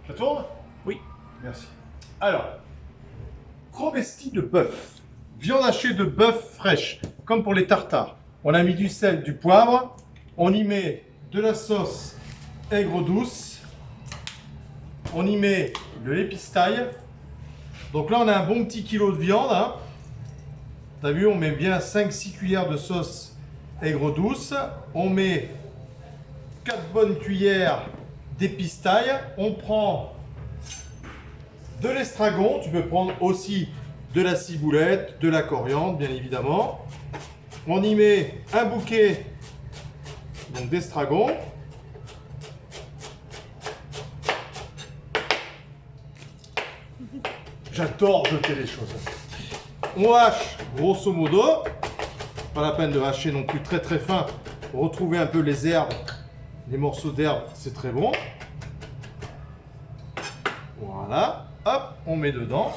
Ça tourne? Oui. Merci. Alors, crobesti de bœuf. Viande hachée de bœuf fraîche, comme pour les tartares. On a mis du sel, du poivre. On y met de la sauce aigre douce. On y met de l'épistaille. Donc là, on a un bon petit kilo de viande. Hein. T'as vu, on met bien 5-6 cuillères de sauce aigre douce. On met 4 bonnes cuillères d'épistaille. On prend de l'estragon. Tu peux prendre aussi de la ciboulette, de la coriandre, bien évidemment. On y met un bouquet d'estragon. J'adore jeter les choses. On hache grosso modo. Pas la peine de hacher non plus très très fin. Retrouver un peu les herbes, les morceaux d'herbe, c'est très bon. Voilà. Hop, on met dedans.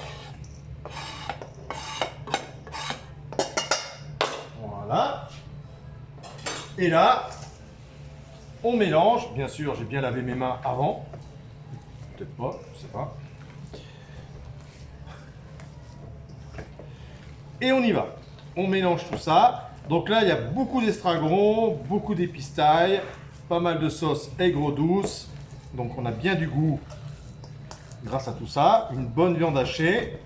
Voilà. Et là, on mélange. Bien sûr, j'ai bien lavé mes mains avant. Peut-être pas, je sais pas. Et on y va. On mélange tout ça. Donc là, il y a beaucoup d'estragon, beaucoup d'épistaille, pas mal de sauce aigre douce. Donc on a bien du goût grâce à tout ça. Une bonne viande hachée.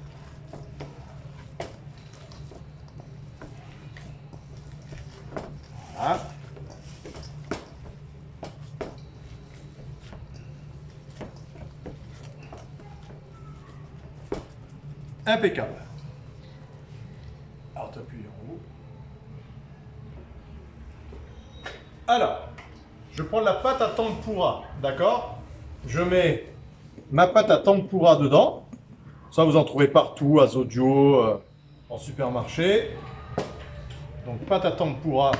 Voilà. Impeccable. Alors, tu appuies en haut. Alors, je prends la pâte à tempura, d'accord? Je mets ma pâte à tempura dedans. Ça, vous en trouvez partout, à Zodio, en supermarché. Donc, pâte à tempura,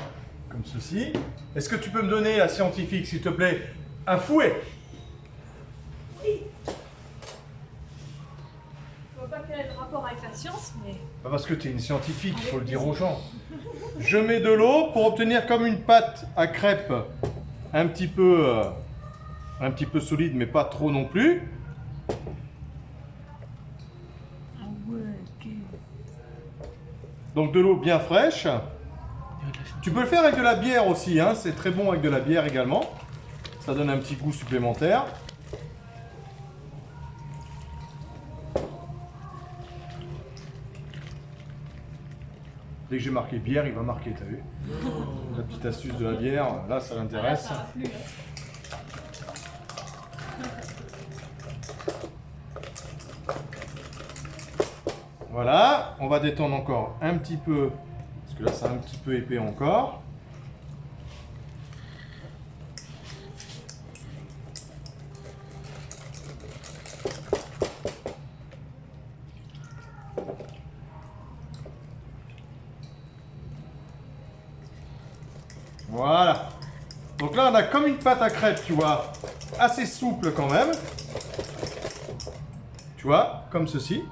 comme ceci. Est-ce que tu peux me donner, la scientifique, s'il te plaît, un fouet? Oui. Je vois pas quel est le rapport avec la science, mais... Pas parce que tu es une scientifique, il faut le dire aux gens. Je mets de l'eau pour obtenir comme une pâte à crêpes un petit peu solide, mais pas trop non plus. Ah ouais, ok. Donc de l'eau bien fraîche. Tu peux le faire avec de la bière aussi, hein. C'est très bon avec de la bière également. Ça donne un petit goût supplémentaire. Dès que j'ai marqué bière, il va marquer, t'as vu? La petite astuce de la bière, là ça l'intéresse. Ça va plus, hein. Voilà, on va détendre encore un petit peu, parce que là c'est un petit peu épais encore. Voilà. Donc là on a comme une pâte à crêpes, tu vois, assez souple quand même. Tu vois, comme ceci.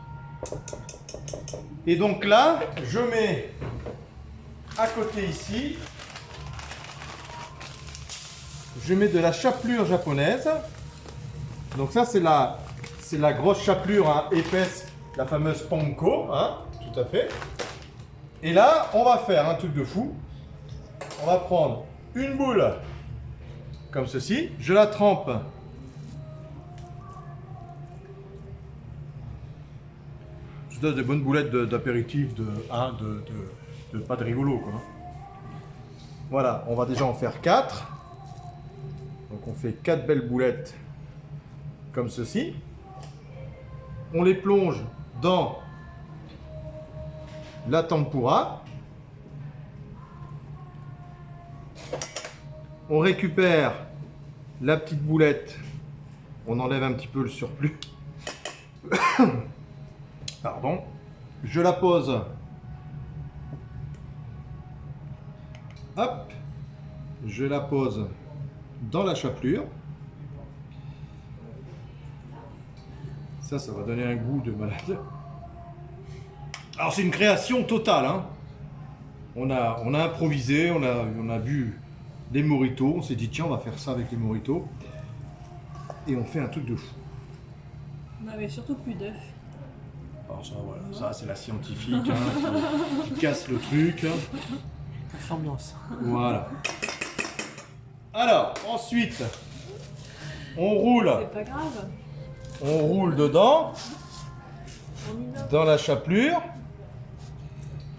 Et donc là, je mets à côté ici, je mets de la chapelure japonaise. Donc ça c'est la grosse chapelure hein, épaisse, la fameuse panko, hein, tout à fait. Et là, on va faire un truc de fou. On va prendre une boule comme ceci, je la trempe. Je donne des bonnes boulettes d'apéritif, pas de rigolo quoi. Voilà, on va déjà en faire 4. Donc on fait 4 belles boulettes comme ceci. On les plonge dans la tempura. On récupère la petite boulette. On enlève un petit peu le surplus. Pardon. Je la pose. Hop. Je la pose dans la chapelure. Ça va donner un goût de malade. Alors c'est une création totale. Hein. On a improvisé, on a bu des mojitos. On s'est dit tiens on va faire ça avec les mojitos. Et on fait un truc de fou. On avait surtout plus d'œufs. Alors ça, voilà, ça c'est la scientifique qui casse le truc. Ambiance. Voilà. Alors, ensuite, on roule. C'est pas grave. On roule dedans, On innove. dans la chapelure.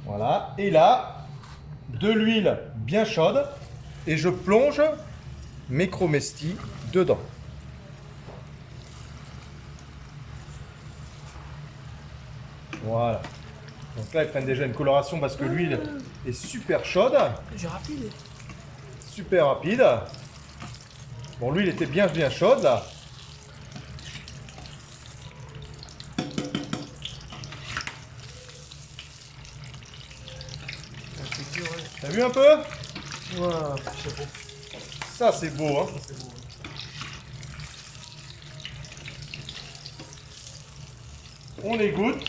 Voilà. Et là, de l'huile bien chaude. Et je plonge mes chromestis dedans. Voilà. Donc là, ils prennent déjà une coloration parce que l'huile est super chaude, J'ai rapide. super rapide. Bon, l'huile était bien chaude là. C'est dur, ouais. T'as vu un peu? Ouah, c'est beau. Ça, c'est beau, hein. C'est beau. On égoutte.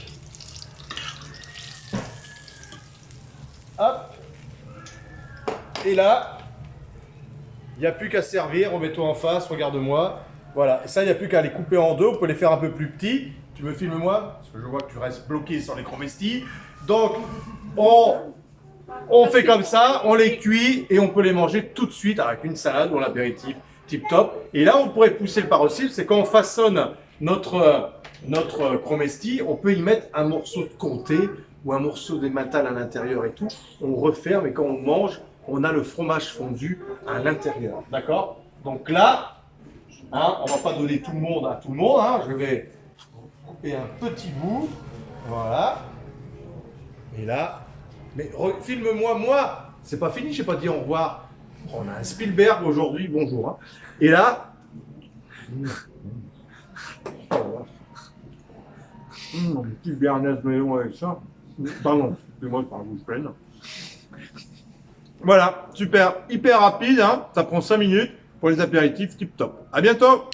Hop. Et là, il n'y a plus qu'à servir. Remets-toi en face, regarde-moi. Voilà. Et ça, il n'y a plus qu'à les couper en deux. On peut les faire un peu plus petits. Tu me filmes moi? Parce que je vois que tu restes bloqué sur les chromestis. Donc, on fait comme ça, on les cuit et on peut les manger tout de suite avec une salade ou un apéritif tip top. Et là, on pourrait pousser le par aussi, c'est quand on façonne notre chromesti, on peut y mettre un morceau de comté ou un morceau d'émental à l'intérieur et tout. On referme et quand on mange, on a le fromage fondu à l'intérieur. D'accord? Donc là, hein, on va pas donner tout le monde à tout le monde. Hein, je vais couper un petit bout. Voilà. Et là, mais filme-moi, moi, c'est pas fini, j'ai pas dit au revoir. On a un Spielberg aujourd'hui, bonjour. Hein. Et là, un petit béarnaise maison avec ça. Pardon, excusez-moi, je parle bouche pleine. Voilà, super, hyper rapide, hein. Ça prend 5 minutes pour les apéritifs tip top. À bientôt.